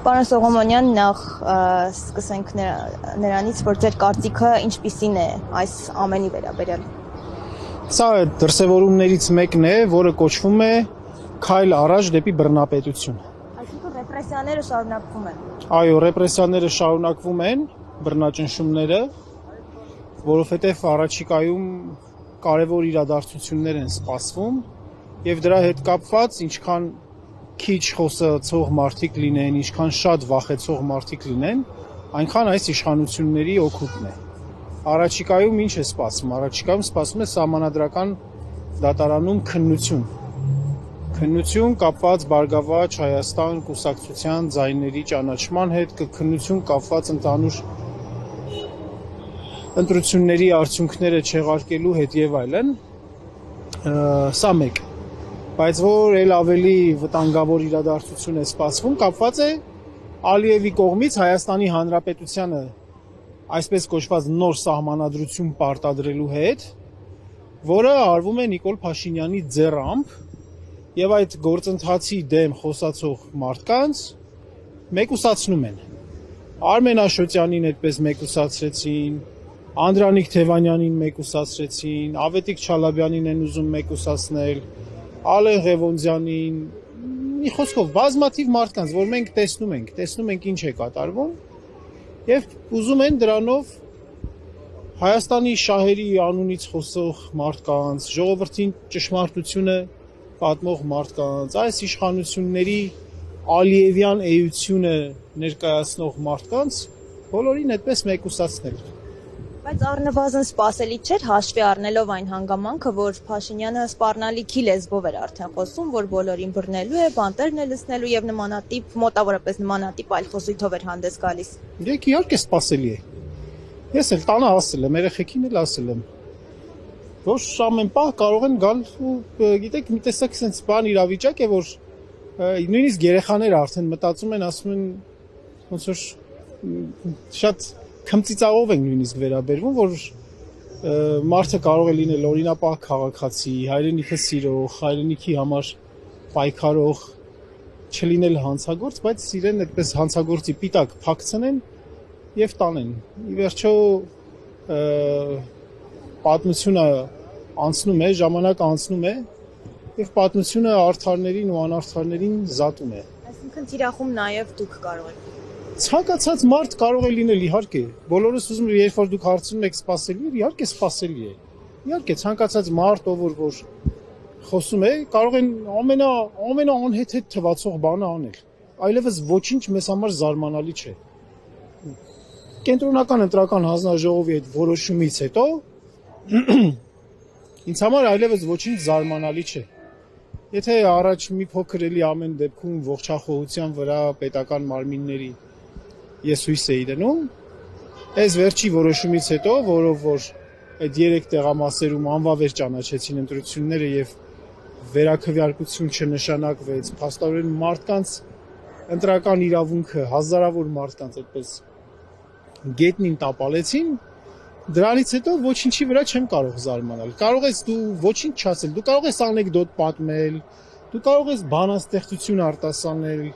Պարոն Սողոմոնյան, նախ սկսենք նրանից, որ ձեր կարծիքը ինչպիսին է այս ամենի վերաբերյալ։ Սա դրսևորումներից մեկն է, որը կոչվում է քայլ առաջ դեպի բռնապետություն։ Այսինքն ռեպրեսիաները շարունակվում են։ Այո, ռեպրեսիաները շարունակվում են, բռնաճնշումները, որովհետև առաջիկայում կարևոր իրադարձություններ են սպասվում եւ դրա հետ կապված ինչքան քիչ խոսացող մարդիկ լինեն, ինչքան շատ վախեցող մարդիկ լինեն, այնքան այս իշխանությունների օգուտն է։ Առաջիկայում ինչ է սպասվում։ Առաջիկայում սպասվում է սահմանադրական դատարանում քննություն։ Քննություն կապված Բարգավաճ Հայաստան կուսակցության ձայների ճանաչման հետ, քննություն կապված ընդհանուր ընտրությունների արդյունքները չեղարկելու հետ եւ այլն։ Սա մեկ։ Բայց որ էլ ավելի վտանգավոր իրադարձություն է սպասվում, կապված է Ալիևի կողմից Հայաստանի Հանրապետությանը այսպես կոչված նոր սահմանադրություն պարտադրելու հետ, որը արվում է Նիկոլ Փաշինյանի ձեռամբ եւ այդ գործընթացի դեմ խոսացող մարդկանց մեկուսացնում են։ Արմեն Աշոտյանին այդպես մեկուսացրեցին, Անդրանիկ Թևանյանին մեկուսացրեցին, Ավետիք Չալաբյանին են ուզում մեկուսացնել, Ալեն Ղևոնդյանին, մի խոսքով բազմաթիվ մարդկանց, որ մենք տեսնում ենք ինչ է կատարվում եւ ուզում են դրանով Հայաստանի շահերի անունից խոսող մարդկանց, ժողովրդին ճշմարտությունը պատմող մարդկանց, այս իշխանությունների Ալիևյան էությունը ներկայացնող մարդկանց բոլորին այդպես մեկուսացնել։ Բայց առնվազն սպասելի չէր հաշվի առնելով այն հանգամանքը, որ Փաշինյանը սպառնալիքի լեզվով էր արդեն խոսում, որ բոլորին բռնելու է, բանտերն է լցնելու եւ նմանատիպ, մոտավորապես նմանատիպ այլ խոսույթով էր հանդես գալիս։ Դեք իհարկե սպասելի է։ Ես էլ տանը ասել եմ, երեխեքին էլ ասել եմ, որ ամեն պահ կարող են գալ ու գիտեք, մի տեսակ sense բան իրավիճակ է, որ նույնիսկ երեխաները արդեն մտածում են, ասում են ոնց որ շատ քմծիծաղով են նույնիսկ վերաբերվում, որ մարդը կարող է լինել օրինապահ քաղաքացի, հայրենիքը սիրող, հայրենիքի համար պայքարող, չլինել հանցագործ, բայց իրեն այդպես հանցագործի պիտակ փակցնեն եւ տանեն։ Ի վերջո պատմությունը անցնում է, ժամանակը անցնում է եւ պատմությունը արդարներին ու անարդարներին զատում է։ Այսինքն թիրախում նաեւ դուք կարող եք։ Ցանկացած մարդ կարող է լինել, իհարկե։ Բոլորս ուզում են, երբ որ դուք հարցնում եք սպասելի է, իհարկե սպասելի է։ Իհարկե ցանկացած մարդ, ով որ խոսում է, կարող են ամենաանհեթեթ թվացող բանը անել։ Այլևս ոչինչ մեզ համար զարմանալի չէ։ Կենտրոնական ընտրական հանձնաժողովի այդ որոշումից հետո ինձ համար այլևս ոչինչ զարմանալի չէ։ Եթե առաջ մի փոքր էլի ամեն դեպքում ողջախոհության վրա պետական մարմինների ես հույս էի դնում, այս վերջի որոշումից հետո, որով որ այդ 3 տեղամասերում անվավեր ճանաչեցին ընտրությունները եւ վերաքվեարկություն չնշանակվեց, փաստորեն մարդկանց ընտրական իրավունքը հազարավոր մարդկանց այդպես գետնին տապալեցին, դրանից հետո ոչինչի վրա չեմ կարող զարմանալ։ Կարող ես դու ոչինչ չասել, դու կարող ես անեկդոտ պատմել, դու կարող ես բանաստեղծություն արտասանել,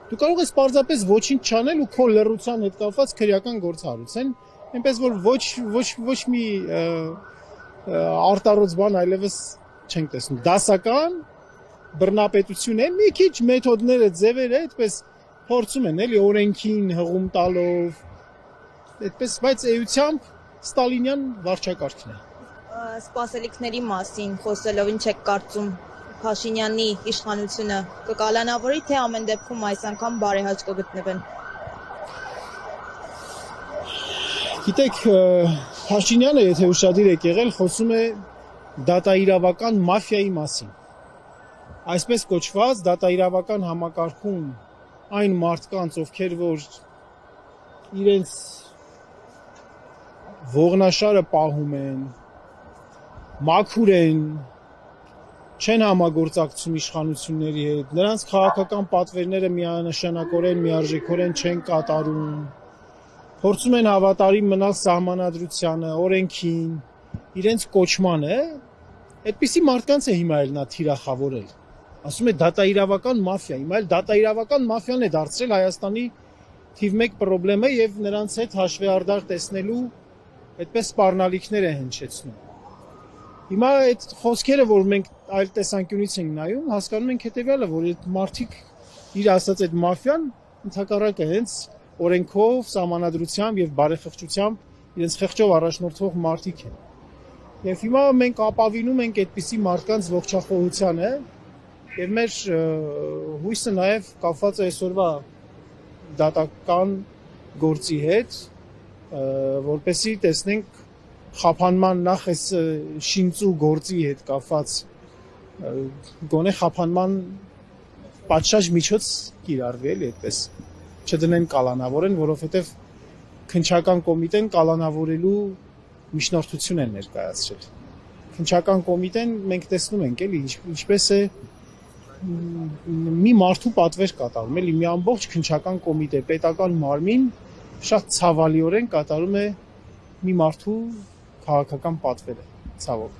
դու կարող ես պարզապես ոչինչ չանել ու քո լռության հետ կապված քրեական գործ հարուցել, այնպես որ ոչ մի արտառոց բան այլևս չենք տեսնում։ Դասական բռնապետություն է, մի քիչ մեթոդները, ձևերը այդպես փորձում են էլի օրենքին հղում տալով, այդպես, բայց էությամբ Ստալինյան վարչակարգն է։ Սպասելիքների մասին խոսելով ինչ եք կարծում Փաշինյանի իշխանությունը կկալանավորի, թե ամեն դեպքում այս անգամ բարեհաճ կգտնվեն։ Գիտեք, Փաշինյանը, եթե ուշադիր եք եղել, խոսում է դատաիրավական մաֆիայի մասին։ Այսպես կոչված դատաիրավական համակարգում այն մարդկանց, ովքեր որ իրենց ողնաշարը պահում են, մաքուր են, չեն համագործակցում իշխանությունների հետ, նրանց քաղաքական պատվերները միանշանակորեն, միարժեքորեն չեն կատարում, փորձում են հավատարիմ մնալ սահմանադրությանը, օրենքին, իրենց կոչմանը, այդպիսի մարդկանց է հիմա էլ նա թիրախավորել։ Ասում է դատաիրավական մաֆիա, հիմա էլ դատաիրավական մաֆիան է դարձրել Հայաստանի թիվ 1 խնդիրը եւ նրանց հետ հաշվի արդար տեսնելու այդպես սպառնալիքներ է հնչեցնում։ Հիմա այդ խոսքերը, որ մենք այլ տեսանկյունից ենք նայում, հասկանում ենք հետեւյալը, որ այդ մարդիկ իր ասած այդ մաֆիան ընդհակառակը հենց օրենքով, սահմանադրությամբ եւ բարեխղճությամբ իրենց խղճով առաջնորդող մարդիկ են։ Եվ հիմա մենք ապավինում ենք այդպիսի մարդկանց ողջախոհությանը եւ մեր հույսը նաեւ կապված է այսօրվա դատական գործի հետ, որպեսզի տեսնենք խափանման նախ այս շինծու գործի հետ կապված գոնե խափանման պատշաճ միջոց կիրառվի էլի այդպես չդնեն կալանավորեն, որովհետեւ քննչական կոմիտեն կալանավորելու միջնորդություն են ներկայացրել։ Քննչական կոմիտեն մենք տեսնում ենք էլի ինչպես է մի մարդու պատվեր կատարում, էլի մի ամբողջ քննչական կոմիտե, պետական մարմին շատ ցավալիորեն կատարում է մի մարդու քաղաքական պատվերը, ցավոք։